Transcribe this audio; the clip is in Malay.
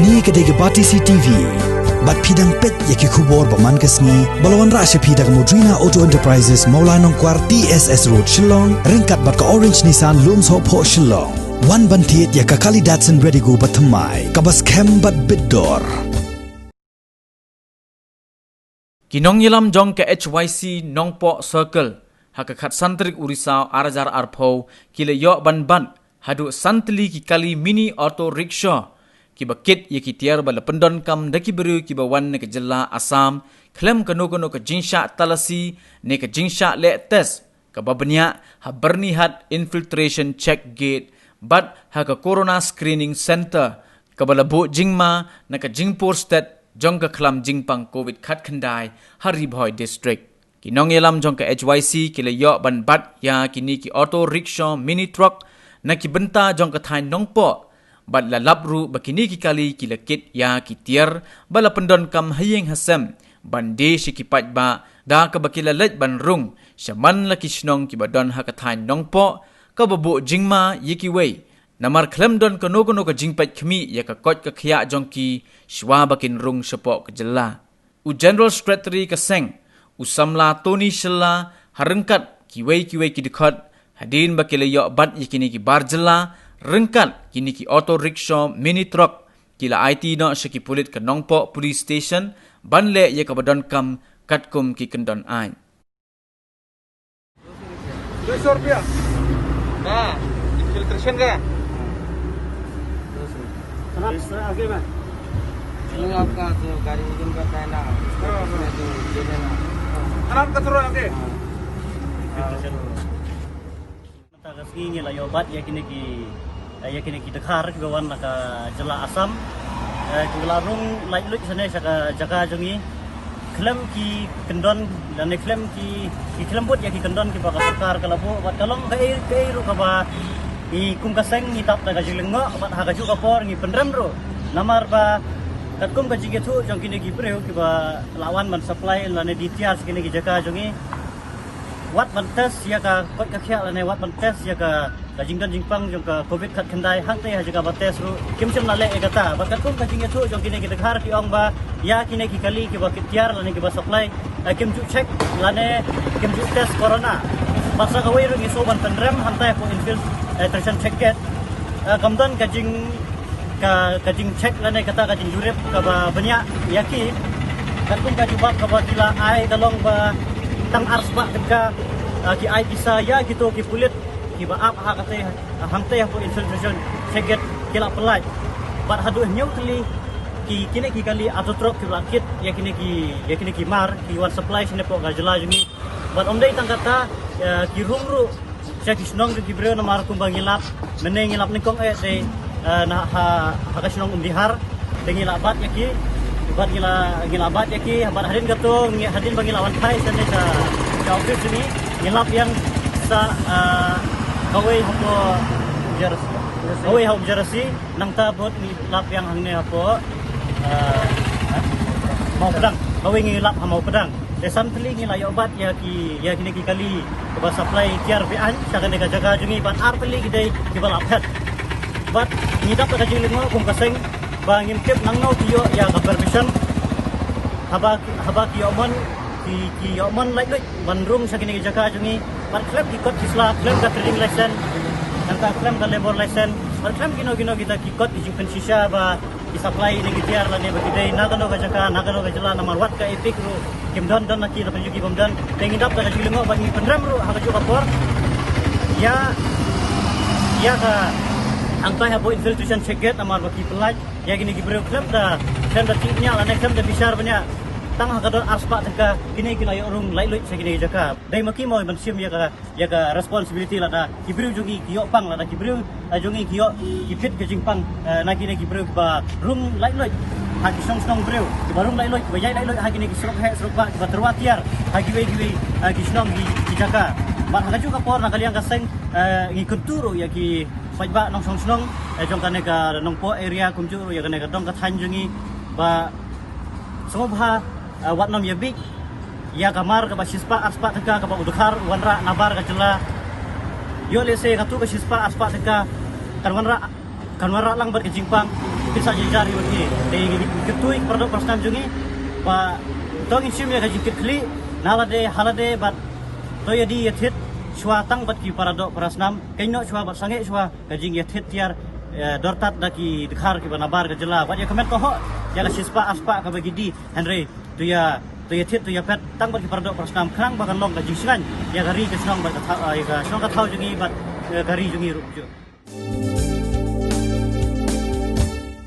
Kini kedai Bati CTV. Bat pidang pet yaki kubor paman kesni. Balawan rasya pidang Modrina Auto Enterprises Maulanong Kwar TSS Road Shillong. Ringkat bat ka Orange Nissan Lums Hop Ho Shillong. Wan bantiet yaka kali Datsun ready go batamai. Kabas kem bat bidor. Kinong yilam jong ke HYC Nongpo Circle. Hakakat santrik Urisau Arajar Arpo. Kila yok ban hadu santli ki kali mini auto rickshaw. Kiba kit ye ki tiar bala pendon kam daki beru kiba wan ne ke jela Assam klem kano ke jinsha talasi ne ke jinsha le test ke babnya ha bernihat infiltration check gate bat ha ke corona screening center ke bala bu jingma na ke jingpur state jong ke klam jingpang covid khat khandai haribhoi district kinong yelam jong ke HYC kile yo ban bat ya kini ki auto rickshaw mini truck na ki benta jong ke thai nongpo bat la labru bakini ki kali kilakit ya kitiar bala pendon kam hayeng hasam bande sikipat ba da ka bakila let ban rung shaman la kishnong ki badon hakathain nongpo ka babu jingma yiki wei namar klem don kono ka jingpat khmi ya ka kot ka khya jongki shwa bakin rung sepo ka jela u general secretary ka seng u samla tony shilla harengkat ki wei ki dikhat hadin bakila yo bat yakini ki barjela rengkat kini ki auto rickshaw mini truck kila IT no seki pulit ke Nongpo police station banle ye ka badon kam katkum ki kendon ai 200 रुपया हाँ इन्फिल्ट्रेशन का सर आगे में चलो आपका जो गाड़ी वजन करता है ना उसमें जो दे देना आराम का थोड़ा आगे Kasih ni lah yobat ya kini ki dekar ke bawan nak jela Assam kelarung light look sana jaga jongi klem ki kendon dan klem ki klem bot ya ki kendon ki bakal sarkar kalabu bat kalong kai ru kaba i kum kaseng ni tap daga jilengo bat haga ju kapor ni pendram ro namar ba katkum ka jigetu jong kini ki breu ki ba lawan man supply lane ditiar kini ki jaga jongi wat bantes ya ka kot ka khya lane wat bantes ya ka jingdan jingpang jong ka covid khat khandai hang te ha jaga bates ru kimsim na le egata bakat kum ka jinge thu jong kine ki dekhar ki ong ba ya kine ki kali ki ba kitiar lane ki ba supply kim ju check lane kim ju test corona basa ka wei ru ngi so ban pendrem hang te ko infiltration check get kamdan ka jing check lane kata ka jing jurep ka ba banyak yaki kat kum ka jubak ka ba kila ai dalong ba tang arsba ka ki ai bisa ya gitu ki pulit ki ba ap ha kate hamte ko infiltration cheget kila pelaj bat hadu nyau kali ki kine ki kali auto truck ki lakit ya kine ki mar ki wan supply sine po ga jela jumi bat omdei tang kata ki rumru saya kisnong ki breu na mar kumbang ngilap meneng ngilap ni kong se na ha kisnong umdihar dengilap bat ya ki bat gila bat ya ki bat hadin gato hadin bagi lawan thai sene ka office ni ngilap yang sa kawai hapo jersey kawai hapo jersey nang ta bot ni lap yang hangne hapo mau pedang kawai ngilap mau pedang desan teli ngilay obat ya kini ki kali ba supply tiar bian saga ne jaga jungi ban ar teli gidai ki balap het bat ngidap ka jiling kum kaseng bangim tip nang no tiyo ya ka permission haba ki yomon like bandrung sakini jaga jungi par klub ki kot kisla klub ka trading license angka klub ka labor license par klub gino kita ki kot ki jingpen shisha ba ki supply ni gitiar la ne ba kidai nagano ka jaga nagano ka jela namar wat ka epic ru kimdon don naki la penjuki bomdan tengidap ka jilingo ba ni pendram ru ha ka juga por ya ka angka ha bo infiltration check get amar ba ki pelaj ya gini ki breu klub da tiknya la ne klub da bisar banyak tang ha kadon arspa teka kini kina yo rung lai lui segini jaka dai maki mo ban sim ya ka responsibility la da ki breu jungi ki yo pang la da ki breu jungi ki yo ki fit ke jingpang na kini ki breu ba rung lai lui ha ki song breu ki ba rung lai lui ba yai lai lui ha kini ki srok ba ki ba terwatiar ha ki wei ki snong ki jaka ba ha juga por na kaliang kaseng ngi kenturo ya ki fajba nong song jong kane ka nongpo area kumju ya kane ka dong ka thanjungi ba songobha wat nom yabik ya kamar ka basispa aspa teka ka udkhar wanra nabar ka jela yo lese ka tu ka sispa aspa teka kanwanra lang ber ke jingpang bisa jari bagi deh ketui produk persnam jungi pa tong insim ya gaji kekli halade bat to ya di yathit shwa tang bat ki paradok persnam kaino shwa bat sange shwa gaji yathit tiar dortat daki dekhar ki banabar ke jela bat ya comment ko ho jala sispa aspa ka bagi di Henry tu ya thit tu ya pet tang bat ki paradok persnam krang bagan long gaji singan ya gari ke snong bat ka ya snong ka thau jungi bat gari jungi rup ju